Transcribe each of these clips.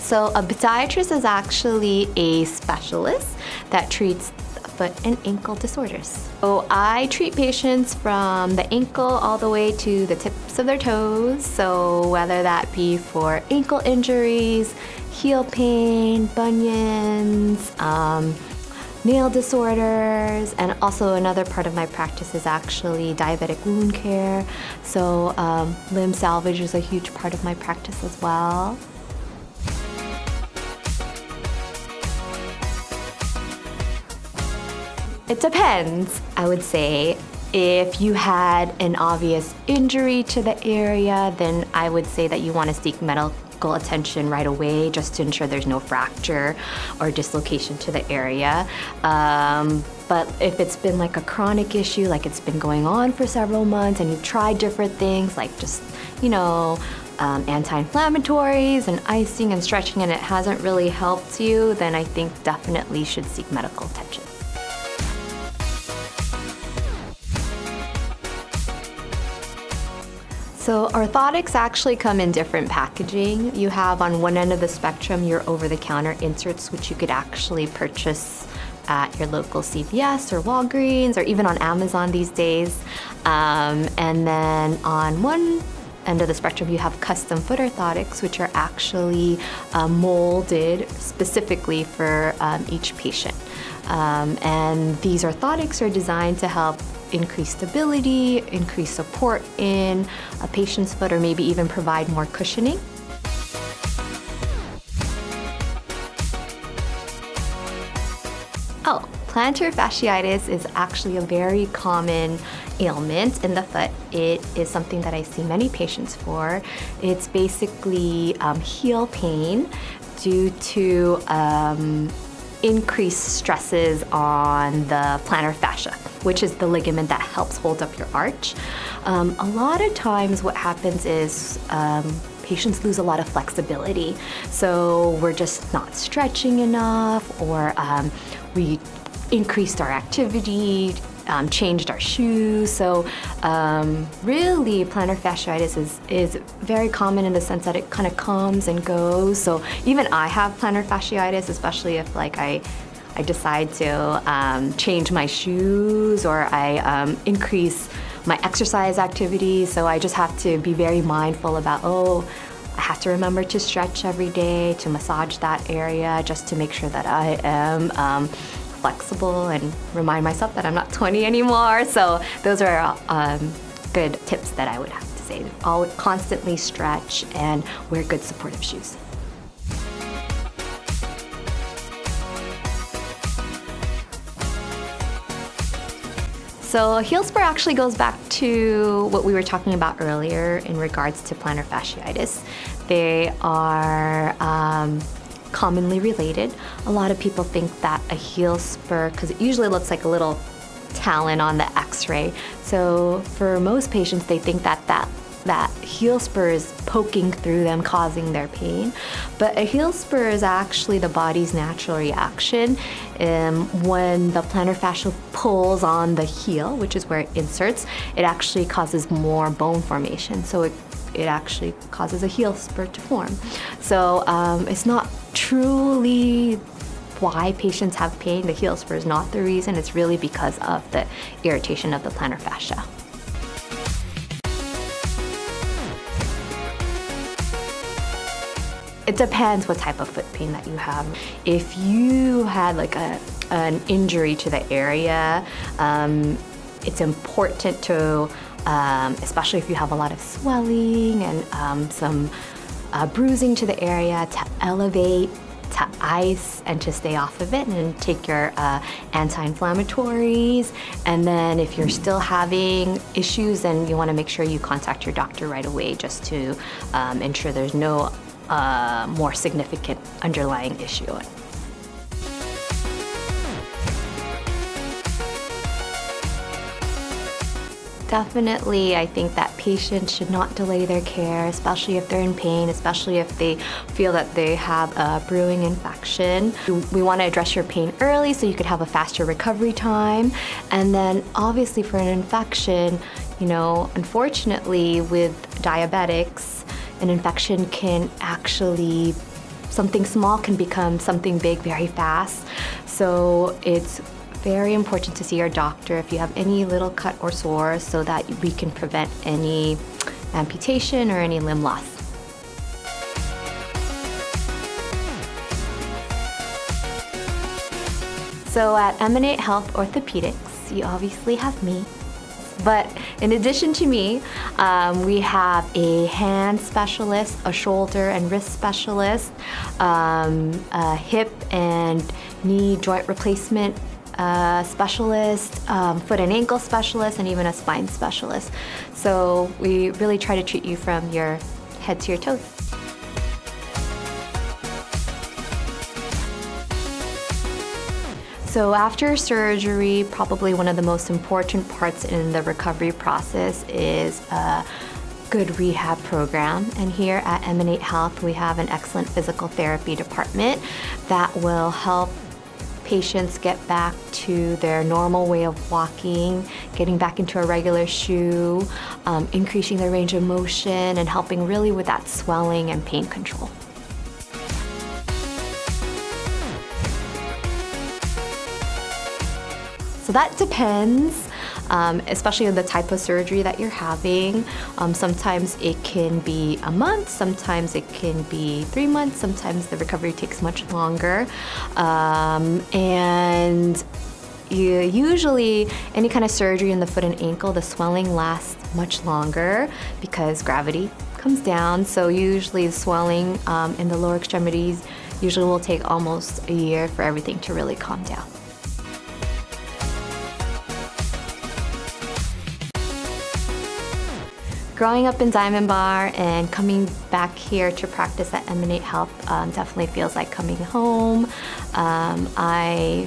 So a podiatrist is actually a specialist that treats foot and ankle disorders. So I treat patients from the ankle all the way to the tips of their toes. So whether that be for ankle injuries, heel pain, bunions, nail disorders, and also another part of my practice is actually diabetic wound care. So limb salvage is a huge part of my practice as well. It depends, I would say. If you had an obvious injury to the area, then I would say that you want to seek medical attention right away just to ensure there's no fracture or dislocation to the area. But if it's been like a chronic issue, like it's been going on for several months and you've tried different things like just, anti-inflammatories and icing and stretching and it hasn't really helped you, then I think definitely should seek medical attention. So orthotics actually come in different packaging. You have on one end of the spectrum your over-the-counter inserts, which you could actually purchase at your local CVS or Walgreens or even on Amazon these days. And then on one end of the spectrum, you have custom foot orthotics, which are actually molded specifically for each patient. And these orthotics are designed to help increase stability, increase support in a patient's foot, or maybe even provide more cushioning. Plantar fasciitis is actually a very common ailment in the foot. It is something that I see many patients for. It's basically heel pain due to increased stresses on the plantar fascia, which is the ligament that helps hold up your arch. A lot of times what happens is patients lose a lot of flexibility. So we're just not stretching enough, or we increased our activity, changed our shoes. So really plantar fasciitis is very common in the sense that it kind of comes and goes. So even I have plantar fasciitis, especially if I decide to change my shoes or I increase my exercise activity. So I just have to be very mindful about, I have to remember to stretch every day, to massage that area just to make sure that I am flexible and remind myself that I'm not 20 anymore. So those are good tips that I would have to say. Always constantly stretch and wear good supportive shoes. So a heel spur actually goes back to what we were talking about earlier in regards to plantar fasciitis. They are commonly related. A lot of people think that a heel spur, because it usually looks like a little talon on the x-ray. So for most patients, they think that heel spur is poking through them, causing their pain. But a heel spur is actually the body's natural reaction when the plantar fascia pulls on the heel, which is where it inserts, it actually causes more bone formation. So it actually causes a heel spur to form. So it's not truly why patients have pain. The heel spur is not the reason. It's really because of the irritation of the plantar fascia. It depends what type of foot pain that you have. If you had like an injury to the area, it's important to, especially if you have a lot of swelling and some bruising to the area, to elevate, to ice, and to stay off of it and take your anti-inflammatories. And then if you're still having issues, then you want to make sure you contact your doctor right away just to ensure there's no more significant underlying issue. Definitely, I think that patients should not delay their care, especially if they're in pain, especially if they feel that they have a brewing infection. We want to address your pain early so you could have a faster recovery time. And then obviously for an infection, unfortunately with diabetics, an infection can actually something small can become something big very fast. So it's very important to see your doctor if you have any little cut or sore so that we can prevent any amputation or any limb loss. So at Emanate Health Orthopedics, you obviously have me. But in addition to me, we have a hand specialist, a shoulder and wrist specialist, a hip and knee joint replacement specialist, foot and ankle specialist, and even a spine specialist. So we really try to treat you from your head to your toes. So after surgery, probably one of the most important parts in the recovery process is a good rehab program. And here at Emanate Health, we have an excellent physical therapy department that will help patients get back to their normal way of walking, getting back into a regular shoe, increasing their range of motion, and helping really with that swelling and pain control. So that depends, especially on the type of surgery that you're having. Sometimes it can be a month, sometimes it can be 3 months, sometimes the recovery takes much longer. And usually any kind of surgery in the foot and ankle, the swelling lasts much longer because gravity comes down. So usually the swelling in the lower extremities usually will take almost a year for everything to really calm down. Growing up in Diamond Bar and coming back here to practice at Emanate Health definitely feels like coming home. I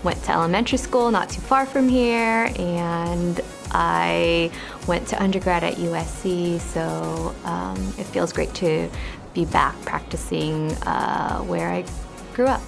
went to elementary school not too far from here, and I went to undergrad at USC, so it feels great to be back practicing where I grew up.